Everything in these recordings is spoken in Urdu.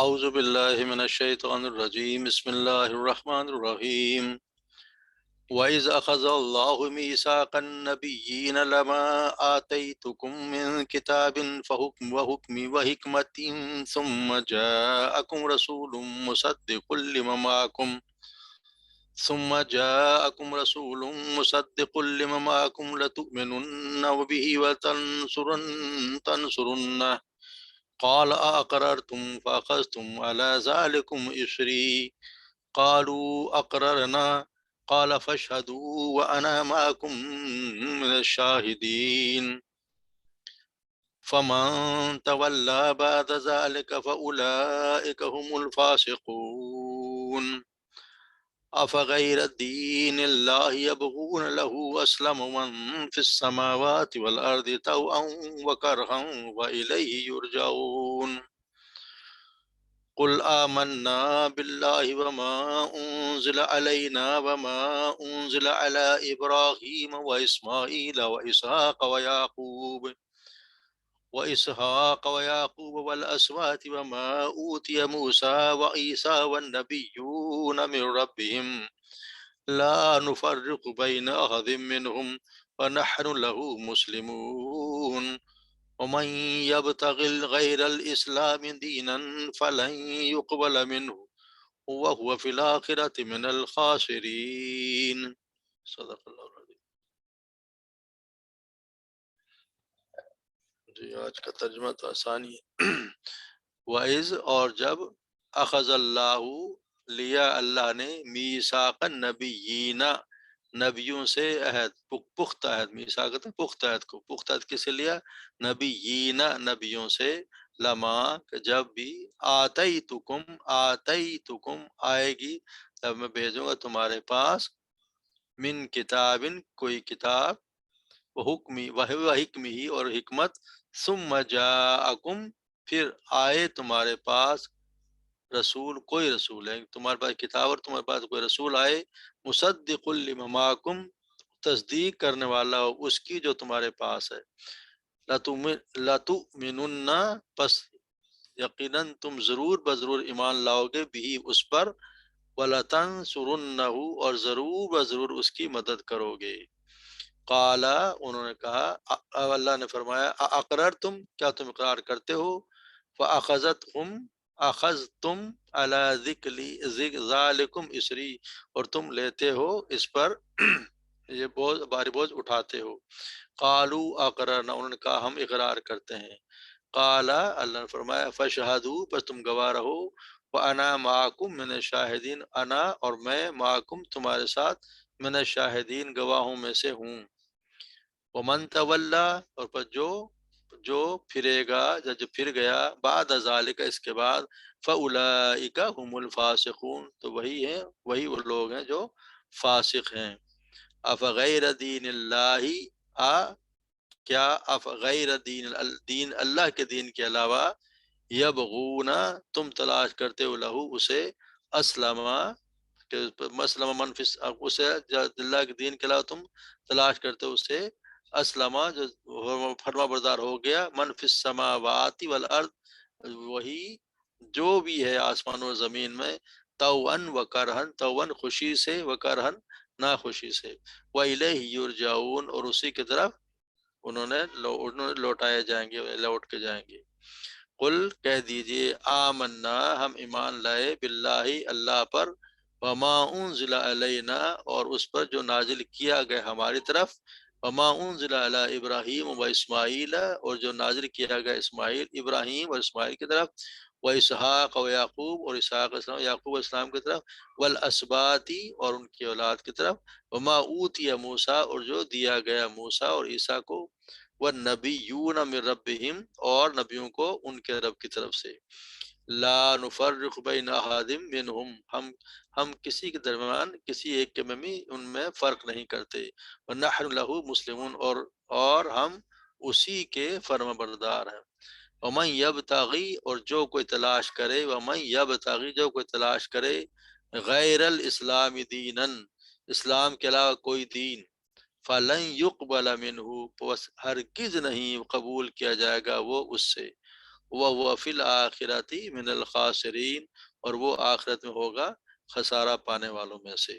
اعوذ باللہ من الشیطان الرجیم بسم اللہ الرحمن الرحیم وَإِذْ أَخَذَ اللَّهُ مِيثَاقَ النَّبِيِّينَ لَمَا آتَيْتُكُم مِّن كِتَابٍ وَحِكْمَةٍ ثُمَّ جَاءَكُمْ رَسُولٌ مُّصَدِّقٌ لِّمَا مَعَكُمْ لَتُؤْمِنُنَّ بِهِ وَتَنصُرُنَّهُ قال أأقررتم فأخذتم على ذلكم إصري قالوا أقررنا قال فاشهدوا وأنا معكم من الشاهدين فمن تولى بعد ذلك فأولئك هم الفاسقون أفغير دين الله يبغون له أسلم من في السماوات والأرض طوعا وكرها وإليه يرجعون قل آمنا بالله وما أنزل علينا وما أنزل على إبراهيم وإسماعيل وإسحاق ويعقوب والأسباط وما أوتي موسى وعيسى والنبيون من ربهم لا نفرق بين أحد منهم ونحن له مسلمون ومن يبتغ غير الإسلام دينا فلن يقبل منه وهو في الآخرة من الخاسرين صدق اللہ العظیم۔ جی آج کا ترجمہ تو آسانی ہے۔ وَإِذْ اور جب اخذ اللہ لیا اللہ نے میثاق النبیین نبیوں سے عہد، پختہ عہد، میثاق پختہ عہد کو، پختہ عہد کس سے لیا؟ نبیین نبیوں سے، لما کہ جب بھی آتیتکم آئے گی، جب میں بھیجوں گا تمہارے پاس، من کتاب کوئی کتاب، وحکمی وحکمی اور حکمت، ثم جاءکم پھر آئے تمہارے پاس رسول، کوئی رسول ہے تمہارے پاس کتاب اور تمہارے پاس کوئی رسول آئے، مصدق لما معکم تصدیق کرنے والا ہو اس کی جو تمہارے پاس ہے، لَتُؤْمِنُنَّ پس یقیناً تم ضرور بضرور ایمان لاؤ گے بھی اس پر، وَلَتَنْصُرُنَّهُ اور ضرور بضرور اس کی مدد کرو گے۔ قال انہوں نے کہا، اللہ نے فرمایا، اقررتم کیا تم اقرار کرتے ہو، فاخذتم علی ذالکم اسری اور تم لیتے ہو اس پر یہ بوجھ، بھاری بوجھ اٹھاتے ہو۔ قالوا اقررنا انہوں نے کہا ہم اقرار کرتے ہیں۔ قال اللہ نے فرمایا، فشہدوا پس تم گواہ رہو، وانا معکم من الشاہدین انا اور میں معکم تمہارے ساتھ من الشاہدین گواہوں میں سے ہوں۔ ومن تولا اور پس جو پھرے گا یا جو پھر گیا، بعد ذالک اس کے بعد، فاولئک هم الفاسقون تو وہی وہ لوگ ہیں جو فاسق ہیں۔ افغیر دین اللہ کیا افغیر دین اللہ کے دین کے علاوہ، یبغون تم تلاش کرتے ہو لہو اسے، اسلم کہ مسلم من فی اسے اللہ کے دین کے علاوہ تم تلاش کرتے ہو اسے، اسلم جو فرما بردار ہو گیا، من فی السماوات والارض وہی جو بھی ہے آسمان و زمین میں، توأن و کرہن، توأن خوشی سے، و کرہن ناخوشی سے، وَإِلَيْهِ يُرْجَعُونَ اور اسی کی طرف انہوں نے لوٹائے جائیں گے، لوٹ کے جائیں گے۔ قل کہہ دیجئے، آمنا ہم ایمان لائے، باللہ اللہ پر، وما انزل علینا اور اس پر جو نازل کیا گیا ہماری طرف، وما انزل علی ابراہیم و اسماعیل اور جو نازل کیا گیا اسماعیل، ابراہیم اور اسماعیل کی طرف، و اسحاق و یعقوب اور اسحاق السلام، یعقوب السلام کی طرف، والاسباطی اور ان کی اولاد کی طرف، وما اوتی موسیٰ اور جو دیا گیا موسیٰ اور عیسیٰ کو، والنبیون من ربہم اور نبیوں کو ان کے رب کی طرف سے، لا نفرق بین احد منہم ہم کسی کے درمیان کسی ایک کے میں بھی ان میں فرق نہیں کرتے، ونحن لہ مسلمون اور ہم اسی کے فرما بردار ہیں۔ ومن یبتغی اور جو کوئی تلاش کرے، ومن یبتغی جو کوئی تلاش کرے، غیر الاسلام دینا اسلام کے علاوہ کوئی دین، فلن يقبل منہ بس ہرگز نہیں قبول کیا جائے گا وہ اس سے، وَهُوَ فِي الْآخِرَةِ مِنَ الْخَاسِرِينَ، اور وہ آخرت میں ہوگا خسارہ پانے والوں میں سے۔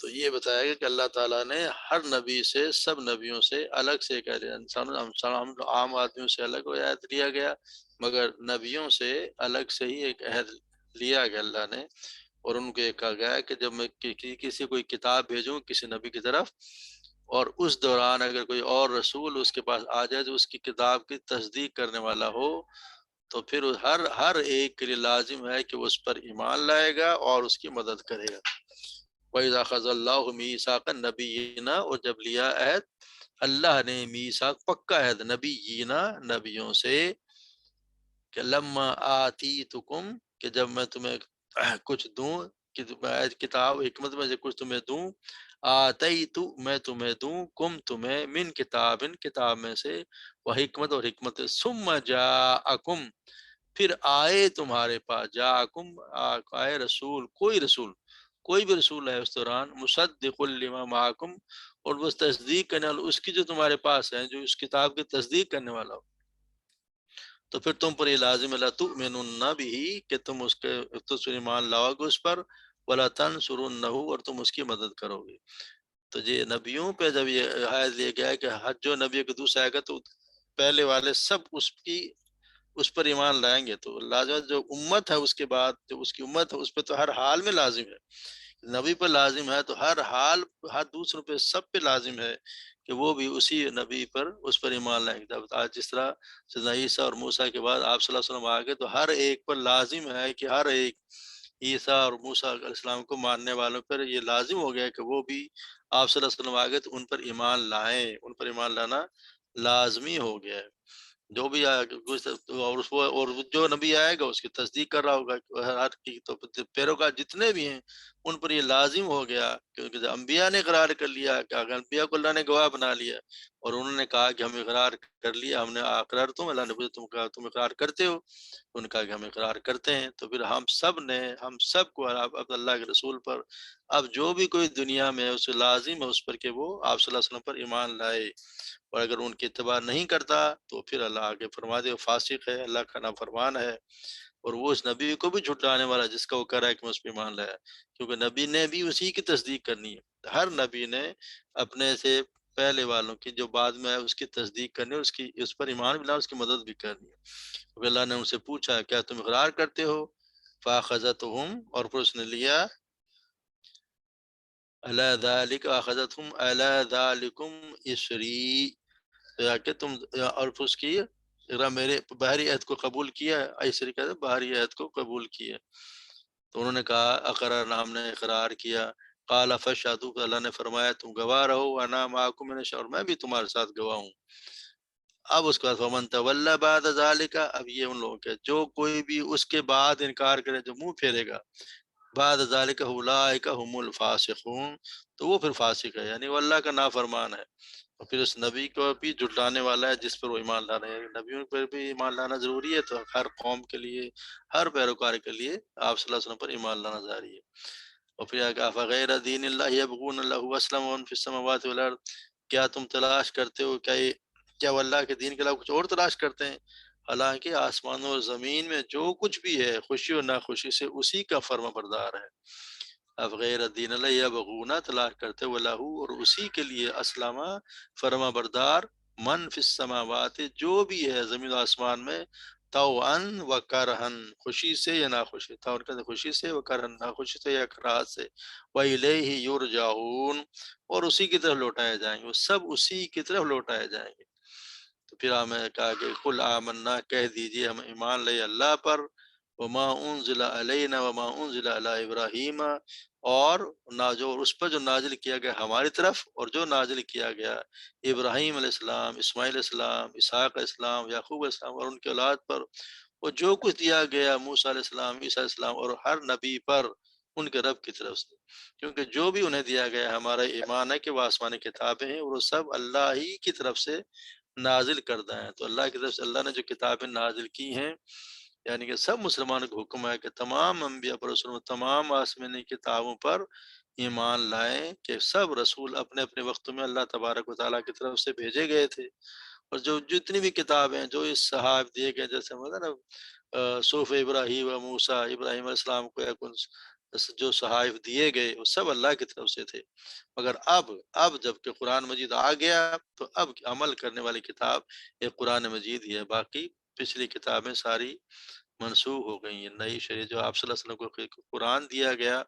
تو یہ بتایا گیا کہ اللہ تعالیٰ نے ہر نبی سے، سب نبیوں سے الگ سے کہہ دیا، ہم عام آدمیوں سے الگ عہد لیا گیا، مگر نبیوں سے الگ سے ہی ایک عہد لیا گیا اللہ نے، اور ان کو یہ کہا گیا کہ جب میں کسی کوئی کتاب بھیجوں کسی نبی کی طرف، اور اس دوران اگر کوئی اور رسول اس کے پاس آ جائے جو اس کی کتاب کی تصدیق کرنے والا ہو، تو پھر ہر ایک کے لیے لازم ہے کہ وہ اس پر ایمان لائے گا اور اس کی مدد کرے گا۔ وَإِذَا أَخَذَ اللَّهُ مِيثَاقَ النَّبِيِّينَ، اور جب لیا عہد اللہ نے، میثاق پکا عہد، نبیین نبیوں سے، کہ لما آتیتکم، کہ جب میں تمہیں کچھ دوں، کہ کتاب حکمت میں سے کچھ تمہیں دوں، آتیتو میں تمہیں دوں، کم تمہیں، من کتاب کتاب میں سے، وہ حکمت اور حکمت، ثم جاءکم پھر آئے تمہارے پاس، جاءکم آئے رسول، کوئی بھی رسول ہے اس دوران، مصدق لما معکم، اور وہ تصدیق کرنے والا اس کی جو تمہارے پاس ہے، جو اس کتاب کی تصدیق کرنے والا ہو، تو پھر تم پر یہ لازم ہے لَتُؤْمِنُنَّ بِهِ، کہ تم اس کے ایمان لاؤ گے اس پر، وَلَا تَنْصُرُنَّهُ، اور تم اس کی مدد کرو گے۔ تو یہ نبیوں پہ جب یہ آیت لیا گیا ہے کہ ہر جو نبی کے دوسرا آئے گا تو پہلے والے سب اس پر ایمان لائیں گے، تو لازم جو امت ہے اس کے بعد جو اس کی امت ہے اس پہ تو ہر حال میں لازم ہے، نبی پر لازم ہے، تو ہر حال، ہر دوسروں پہ، سب پہ لازم ہے کہ وہ بھی اسی نبی پر، اس پر ایمان لائیں گے۔ جب آج جس طرح سیدنا عیسیٰ اور موسیٰ کے بعد آپ صلی اللہ علیہ وسلم آ گئے، تو ہر ایک پر لازم ہے کہ ہر ایک عیسیٰ اور موسیٰ علیہ السلام کو ماننے والوں پر یہ لازم ہو گیا کہ وہ بھی آپ صلی اللہ علیہ وسلم آ گئے تو ان پر ایمان لائیں، ان پر ایمان لانا لازمی ہو گیا ہے۔ جو بھی اور جو نبی آئے گا اس کی تصدیق کر رہا ہوگا، ہر کی تو پیروکار جتنے بھی ہیں ان پر یہ لازم ہو گیا، کیونکہ جب انبیاء نے اقرار کر لیا کہ اگر انبیاء کو اللہ نے گواہ بنا لیا، اور انہوں نے کہا کہ ہم اقرار کر لیا، ہم نے اقرار، تم اللہ نے پوچھا تم کہا تم اقرار کرتے ہو، تو ان کا کہ ہم اقرار کرتے ہیں، تو پھر ہم سب کو اب اللہ کے رسول پر، اب جو بھی کوئی دنیا میں اسے لازم ہے اس پر کہ وہ آپ صلی اللہ علیہ وسلم پر ایمان لائے، اور اگر ان کی اتباع نہیں کرتا تو پھر اللہ آگے فرما دے وہ فاسق ہے، اللہ کا نافرمان ہے، اور وہ اس نبی کو بھی جھٹلانے والا جس کا وہ کہہ رہا ہے کہ میں اس پہ ایمان لایا، کیونکہ نبی نے بھی اسی کی تصدیق کرنی ہے، ہر نبی نے اپنے سے پہلے والوں کی جو بعد میں ہے اس کی تصدیق کرنی ہے، اس پر ایمان بھی لانا، اس کی مدد بھی کرنی ہے۔ کیونکہ اللہ نے ان سے پوچھا کیا تم اقرار کرتے ہو، فاخذتهم، اور پھر اس نے لیا، الا ذالک اخذتهم الا ذالکم اسری، کہ تم، اور پھر اس کی میرے باہری عہد کو قبول کیا، ایسری کہتے ہیں باہری عہد کو قبول کیا، تو انہوں نے کہا اقررنا، ہم نے اقرار کیا، قال فاشهدوا، اللہ نے فرمایا تم گواہ رہو، انا معکم من الشاہدین، میں بھی تمہارے ساتھ گواہ ہوں۔ اب اس کے بعد فمن تولی بعد ذالک، اب یہ ان لوگوں کے جو کوئی بھی اس کے بعد انکار کرے، جو منہ پھیرے گا، بعد ذالک اولئک هم الفاسقون، تو وہ پھر فاسق ہے، یعنی وہ اللہ کا نافرمان ہے، اور پھر اس نبی کو بھی جھٹلانے والا ہے جس پر وہ ایمان لانا ہے۔ نبیوں پر بھی ایمان لانا ضروری ہے، تو ہر قوم کے لیے، ہر پیروکار کے لیے آپ صلی اللہ علیہ وسلم پر ایمان لانا ضروری ہے۔ اور پھر کہا فغیر دین اللہ یبغون له اسلم من فی السماوات والارض، کیا تم تلاش کرتے ہو، کیا وہ اللہ کے دین کے علاوہ کچھ اور تلاش کرتے ہیں، حالانکہ آسمانوں اور زمین میں جو کچھ بھی ہے خوشی اور ناخوشی سے اسی کا فرما بردار ہے۔ اب غیر دین اللہ یبغون، تلاش کرتے وہ لہو، اور اسی کے لیے اسلم فرما بردار، من فی السماوات، جو بھی ہے زمین و آسمان میں، طوعاً و کرہن، خوشی سے یا ناخوشی، طوعاً کہتے ہیں خوشی سے، و کرہن ناخوشی سے یا کراہت سے، وَإِلَيْهِ يُرْجَعُونَ، اور اسی کی طرف لوٹائے جائیں گے، وہ سب اسی کی طرف لوٹائے جائیں گے۔ تو پھر ہمیں کہا کہ قل آمنا، کہہ دیجئے ہم ایمان لے اللہ پر، وما انزل علینا وما انزل علی ابراہیم، اور جو اس پر جو نازل کیا گیا ہماری طرف، اور جو نازل کیا گیا ابراہیم علیہ السلام، اسماعیل علیہ السلام، اسحاق علیہ السلام، یعقوب علیہ السلام، اور ان کے اولاد پر، اور جو کچھ دیا گیا موسیٰ علیہ السلام، عیسیٰ علیہ السلام، اور ہر نبی پر ان کے رب کی طرف سے، کیونکہ جو بھی انہیں دیا گیا ہمارا ایمان ہے کہ وہ آسمانی کتابیں ہیں، اور وہ سب اللہ ہی کی طرف سے نازل کردہ ہیں۔ تو اللہ کی طرف سے اللہ نے جو کتابیں نازل کی ہیں، یعنی کہ سب مسلمانوں کو حکم ہے کہ تمام انبیاء پر رسول تمام آسمانی کتابوں پر ایمان لائیں کہ سب رسول اپنے اپنے وقتوں میں اللہ تبارک و تعالیٰ کی طرف سے بھیجے گئے تھے، اور جو جتنی بھی کتابیں جو اس صحائف دیے گئے، جیسے مطلب نا صحف ابراہیم و موسیٰ، ابراہیم علیہ السلام کو جو صحائف دیے گئے وہ سب اللہ کی طرف سے تھے، مگر اب جب کہ قرآن مجید آ گیا تو اب عمل کرنے والی کتاب ایک قرآن مجید ہی ہے، باقی پچھلی کتابیں ساری منسوخ ہو گئی ہیں۔ نئی شریعت جو آپ صلی اللہ علیہ وسلم کو قرآن دیا گیا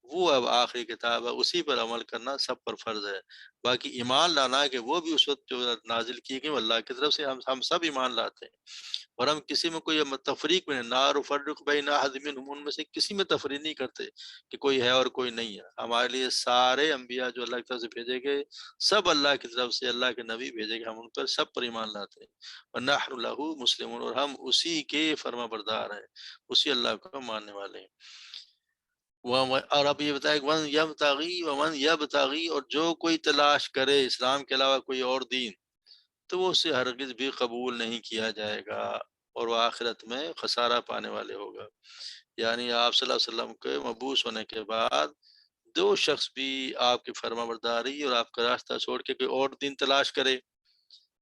وہ اب آخری کتاب ہے، اسی پر عمل کرنا سب پر فرض ہے، باقی ایمان لانا ہے کہ وہ بھی اس وقت جو نازل کی گئی وہ اللہ کی طرف سے، ہم سب ایمان لاتے ہیں، اور ہم کسی میں کوئی تفریق میں لا نفرق بین احد منہم، ان میں سے کسی میں تفریق نہیں کرتے کہ کوئی ہے اور کوئی نہیں ہے، ہمارے لیے سارے انبیاء جو اللہ کی طرف سے بھیجے گئے سب اللہ کی طرف سے اللہ کے نبی بھیجے گئے، ہم ان پر سب پر ایمان لاتے ہیں، ونحن لہ مسلمون، اور ہم اسی کے فرما بردار ہیں، اسی اللہ کو ماننے والے ہیں۔ اور اب یہ بتایا کہ ومن یبتغی اور جو کوئی تلاش کرے اسلام کے علاوہ کوئی اور دین تو وہ اسے ہرگز بھی قبول نہیں کیا جائے گا، اور وہ آخرت میں خسارہ پانے والے ہوگا۔ یعنی آپ صلی اللہ علیہ وسلم کے مبعوث ہونے کے بعد جو شخص بھی آپ کی فرما برداری اور آپ کا راستہ چھوڑ کے کوئی اور دین تلاش کرے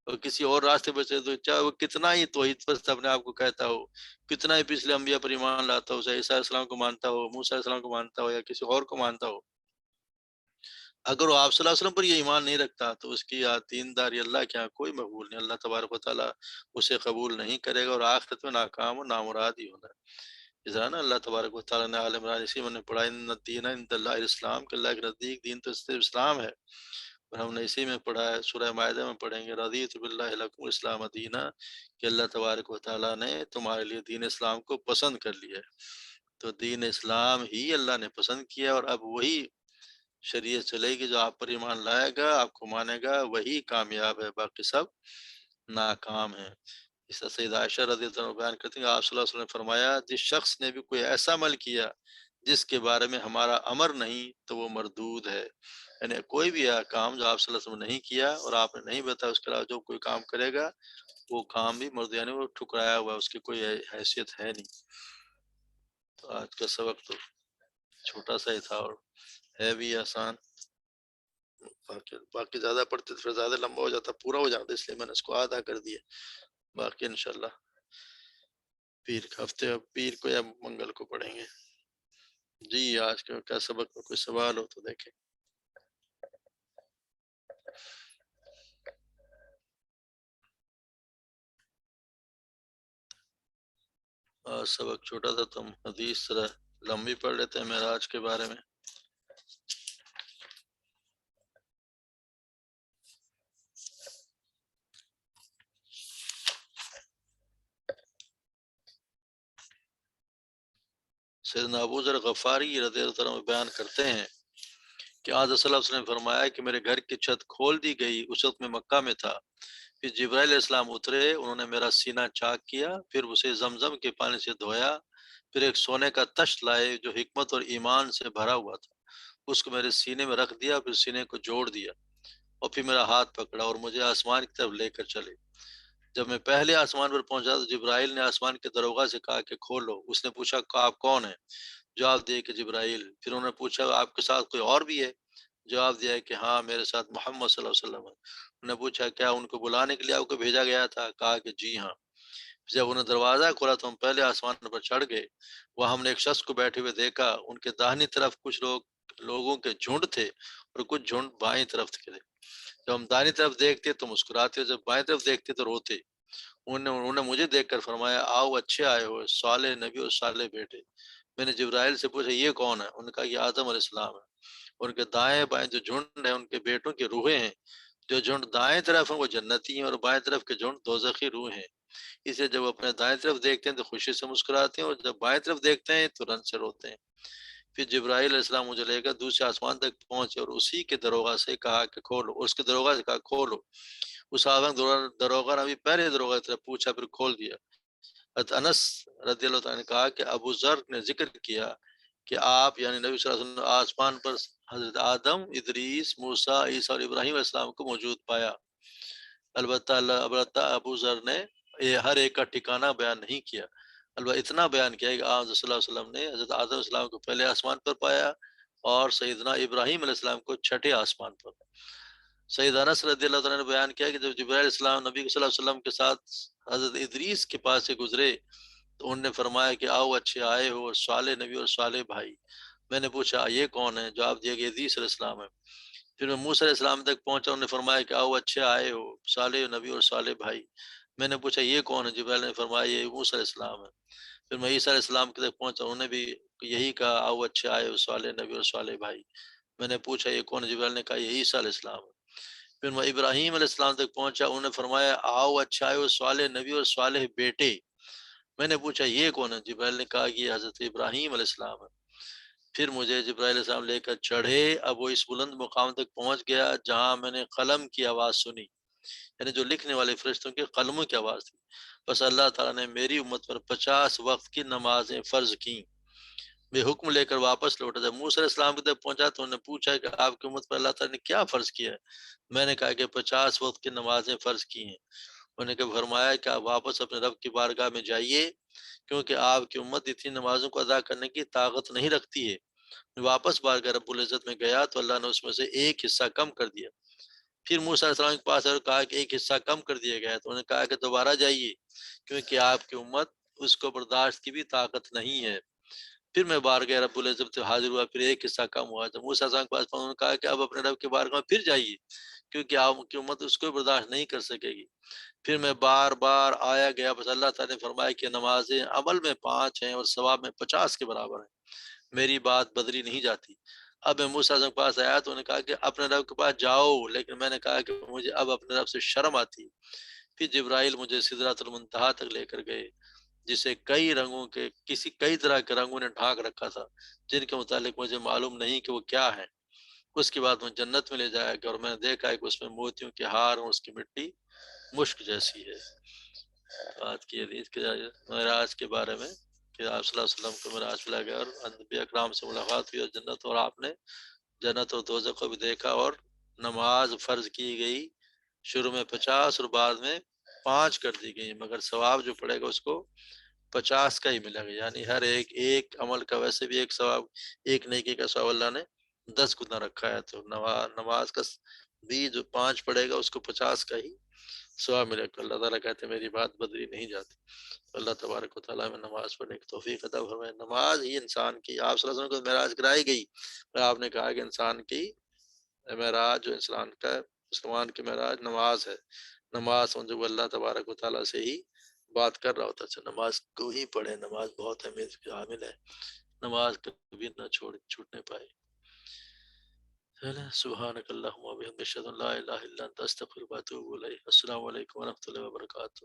اور کسی اور راستے پر چلے، تو چاہے وہ کتنا ہی توحید پرست اپنے آپ کو کہتا ہو، کتنا ہی پچھلے انبیاء پر ایمان لاتا ہو، چاہے عیسیٰ علیہ السلام کو مانتا ہو، موسیٰ علیہ السلام کو مانتا ہو یا کسی اور کو مانتا ہو، اگر وہ آپ صلی اللہ علیہ وسلم پر یہ ایمان نہیں رکھتا تو اس کی دینداری اللہ کے یہاں کوئی مقبول نہیں، اللہ تبارک و تعالیٰ اسے قبول نہیں کرے گا اور آخرت میں ناکام و نامراد ہی ہونا ہے۔ اس طرح نا اللہ تبارک و تعالیٰ نے آل عمران اسی میں نے پڑھا ان الدین عند اللہ الاسلام، کہ اللہ کے نزدیک دین تو صرف اسلام ہے، اور ہم نے اسی میں پڑھا ہے سورہ مائدہ میں پڑھیں گے رضیت باللہ لکم الاسلام دینا، کہ اللہ تبارک و تعالیٰ نے تمہارے لیے دین اسلام کو پسند کر لیا ہے، تو دین اسلام ہی اللہ نے پسند کیا، اور اب وہی شریعت چلے گی، جو آپ پر ایمان لائے گا آپ کو مانے گا وہی کامیاب ہے، باقی سب ناکام ہیں۔ اس طرح سید عائشہ رضی اللہ عنہ بیان کرتی ہیں کہ آپ صلی اللہ علیہ وسلم نے فرمایا جس شخص نے بھی کوئی ایسا عمل کیا جس کے بارے میں ہمارا امر نہیں تو وہ مردود ہے، یعنی کوئی بھی کام جو آپ صلی اللہ علیہ وسلم نے نہیں کیا اور آپ نے نہیں بتایا اس کے علاوہ جو کوئی کام کرے گا وہ کام بھی مرد، یعنی وہ ٹھکرایا ہوا ہے، اس کی کوئی حیثیت ہے نہیں۔ تو آج کا سبق تو چھوٹا سا ہی تھا اور ہے بھی آسان، باقی زیادہ پڑھتے تو پھر زیادہ لمبا ہو جاتا، پورا ہو جاتا، اس لیے میں نے اس کو آدھا کر دیا، باقی انشاءاللہ پیر کا ہفتے پیر کو یا منگل کو پڑھیں گے۔ جی آج کا کیا سبق میں کوئی سوال ہو تو دیکھیں۔ آج سبق چھوٹا تھا، تم حدیث ذرا لمبی پڑھ لیتے ہیں معراج کے بارے میں۔ سیدنا ابو ذر غفاری رضی اللہ عنہ بیان کرتے ہیں کہ آج صلی اللہ علیہ وسلم نے فرمایا کہ میرے گھر کی چھت کھول دی گئی، اس وقت میں مکہ میں تھا، پھر جبرائیل علیہ السلام اترے، انہوں نے میرا سینہ چاک کیا، پھر اسے زمزم کے پانی سے دھویا، پھر ایک سونے کا تشت لائے جو حکمت اور ایمان سے بھرا ہوا تھا، اس کو میرے سینے میں رکھ دیا، پھر سینے کو جوڑ دیا، اور پھر میرا ہاتھ پکڑا اور مجھے آسمان کی طرف لے کر چلے۔ جب میں پہلے آسمان پر پہنچا تو جبرائیل نے آسمان کے دروغہ سے کہا کہ کھولو، اس نے پوچھا کہ آپ کون ہیں؟ جواب دیا کہ جبرائیل۔ پھر انہوں نے پوچھا آپ کے ساتھ کوئی اور بھی ہے؟ جواب دیا کہ ہاں میرے ساتھ محمد صلی اللہ علیہ وسلم ہے۔ انہوں نے پوچھا کیا ان کو بلانے کے لیے آپ کو بھیجا گیا تھا؟ کہا کہ جی ہاں۔ جب انہوں نے دروازہ کھولا تو ہم پہلے آسمان پر چڑھ گئے، وہاں ہم نے ایک شخص کو بیٹھے ہوئے دیکھا، ان کے داہنی طرف کچھ لوگوں کے جھنڈ تھے اور کچھ جھنڈ بائیں طرف تھے۔ جب ہم دائیں طرف دیکھتے تو مسکراتے، جب بائیں طرف دیکھتے تو روتے۔ انہوں نے مجھے دیکھ کر فرمایا آؤ اچھے آئے ہو صالح نبی اور صالح بیٹے۔ میں نے جبرائیل سے پوچھا یہ کون ہے؟ انہوں نے کہا یہ آدم علیہ السلام ہے، ان کے دائیں بائیں جو جھنڈ ہیں ان کے بیٹوں کی روحیں ہیں، جو جھنڈ دائیں طرف ہیں وہ جنتی ہیں اور بائیں طرف کے جھنڈ دوزخی روح ہیں، اسے جب اپنے دائیں طرف دیکھتے ہیں تو خوشی سے مسکراتے ہیں اور جب بائیں طرف دیکھتے ہیں تو رنج سے روتے ہیں۔ پھر جبرائیل علیہ السلام مجھے لے کر دوسرے آسمان تک پہنچے اور اسی کے دروغہ سے کہا کہ کھولو، اور اس کے دروغہ سے کہا کھولو۔ اس آدم دروغہ نے ابھی پہلے دروغہ کی طرف پوچھا پھر کھول دیا۔ حضرت انس رضی اللہ تعالیٰ نے کہا کہ ابو ذر نے ذکر کیا کہ آپ یعنی نبی صلی اللہ علیہ وسلم نے آسمان پر حضرت آدم، ادریس، موسیٰ، عیسیٰ اور ابراہیم علیہ السلام کو موجود پایا۔ البتہ ابو ذر نے ہر ایک کا ٹھکانہ بیان نہیں کیا۔ البتہ اتنا بیان کیا کہ آپ صلی اللہ علیہ وسلم نے حضرت آدم علیہ السلام کو پہلے آسمان پر پایا اور سیدنا ابراہیم علیہ السلام کو چھٹے آسمان پر۔ سید انس رضی اللہ تعالیٰ نے بیان کیا کہ جب جبرائیل علیہ السلام نبی صلی اللہ علیہ وسلم کے ساتھ حضرت ادریس کے پاس سے گزرے تو انہوں نے فرمایا کہ آؤ اچھے آئے ہو اور صالح نبی اور صالح بھائی۔ میں نے پوچھا یہ کون ہے؟ جواب دیا کہ ادریس علیہ السلام ہے۔ پھر میں موسیٰ علیہ السلام تک پہنچا، انہوں نے فرمایا کہ آؤ اچھے آئے ہو صالح نبی اور صالح بھائی۔ میں نے پوچھا یہ کون ہے؟ جبرائیل نے فرمایا یہ موسیٰ علیہ السلام ہے۔ پھر میں عیسیٰ علیہ السلام کے تک پہنچا، انہوں نے بھی یہی کہا آؤ اچھے آئے ہو صالح نبی اور صالح بھائی۔ میں نے پوچھا یہ کون ہے؟ جبرائیل نے کہا یہ عیسیٰ علیہ السلام ہے۔ پھر میں ابراہیم علیہ السلام تک پہنچا، انہوں نے فرمایا آؤ اچھا آئے ہو صالح نبی اور صالح بیٹے۔ میں نے پوچھا یہ کون ہے؟ جبرائیل نے کہا کہ یہ حضرت ابراہیم علیہ السلام ہے۔ پھر مجھے جبرائیل علیہ السلام لے کر چڑھے، اب وہ اس بلند مقام تک پہنچ گیا جہاں میں نے قلم کی آواز سنی، یعنی جو لکھنے والے فرشتوں کے قلموں کی آواز تھی۔ بس اللہ تعالیٰ نے میری امت پر 50 وقت کی نمازیں فرض کیں۔ میں حکم لے کر واپس لوٹا، جب موسیٰ علیہ السلام کی طرف پہنچا تو انہوں نے پوچھا کہ آپ کی امت پر اللہ تعالیٰ نے کیا فرض کیا ہے؟ میں نے کہا کہ 50 وقت کی نمازیں فرض کی ہیں۔ انہوں نے فرمایا کہ آپ واپس اپنے رب کی بارگاہ میں جائیے کیونکہ آپ کی امت اتنی نمازوں کو ادا کرنے کی طاقت نہیں رکھتی ہے۔ میں واپس بارگاہ رب العزت میں گیا تو اللہ نے اس میں سے ایک حصہ کم کر دیا۔ پھر موسیٰ علیہ السلام کے پاس آئے اور کہا کہ ایک حصہ کم کر دیا گیا ہے، تو انہوں نے کہا کہ دوبارہ جائیے کیونکہ آپ کی امت اس کو برداشت کی بھی طاقت نہیں ہے۔ پھر میں بارگاہ رب العزت سے حاضر ہوا، پھر ایک حصہ کم ہوا۔ تو موسیٰ علیہ السلام کے پاس انہوں نے کہا کہ اب اپنے رب کے بارگاہ میں پھر جائیے کیونکہ آپ کی امت اس کو برداشت نہیں کر سکے گی۔ پھر میں بار بار آیا گیا، بس اللہ تعالیٰ نے فرمایا کہ نمازیں عمل میں 5 ہیں اور ثواب میں 50 کے برابر ہیں، میری بات بدلی نہیں جاتی۔ اب میں موسیٰ علیہ السلام کے پاس آیا تو انہوں نے کہا کہ اپنے رب کے پاس جاؤ، لیکن میں نے کہا کہ مجھے اب اپنے رب سے شرم آتی۔ پھر جبرائیل مجھے سدرۃ المنتہا تک لے کر گئے جسے کئی طرح کے رنگوں نے ڈھانک رکھا تھا جن کے متعلق مجھے معلوم نہیں کہ وہ کیا ہے۔ اس کے بعد مجھے جنت میں لے جایا گیا اور میں نے دیکھا کہ اس میں موتیوں کے ہار اور اس کی مٹی مشک جیسی ہے۔ بات کی حدیث کے معراج کے بارے میں کہ آپ صلی اللہ علیہ وسلم کو معراج پہ لے گیا اور انبیاء اکرام سے ملاقات ہوئی اور جنت، اور آپ نے جنت اور دوزخ کو بھی دیکھا اور نماز فرض کی گئی، شروع میں 50 اور بعد میں 5 کر دی گئی، مگر ثواب جو پڑے گا اس کو 50 کا ہی ملے گا، یعنی ہر ایک عمل کا ویسے بھی ایک ثواب، ایک نیکی کا ثواب اللہ نے 10 گنا رکھا ہے، تو نماز کا بھی جو 5 پڑے گا اس کو 50 کا ہی ثواب ملے گا۔ اللہ تعالیٰ کہتے ہیں میری بات بدلی نہیں جاتی۔ اللہ تبارک و تعالیٰ میں نماز پڑھنے کی توفیق عطا فرمائے۔ نماز ہی انسان کی، آپ صلی اللہ علیہ وسلم کو معراج کرائی گئی اور آپ نے کہا کہ انسان کی معراج، جو انسان کا مسلمان کی معراج نماز ہے۔ نماز جو اللہ تبارک و تعالیٰ سے ہی بات کر رہا ہوتا ہے، نماز کو ہی پڑھے، نماز بہت اہمیت کی حامل ہے، نماز کبھی نہ چھوٹنے پائے۔ سبحانک اللہم و بحمدک، اشہد ان لا الہ الا انت، استغفرک و اتوب الیک۔ السلام علیکم و رحمۃ اللہ وبرکاتہ۔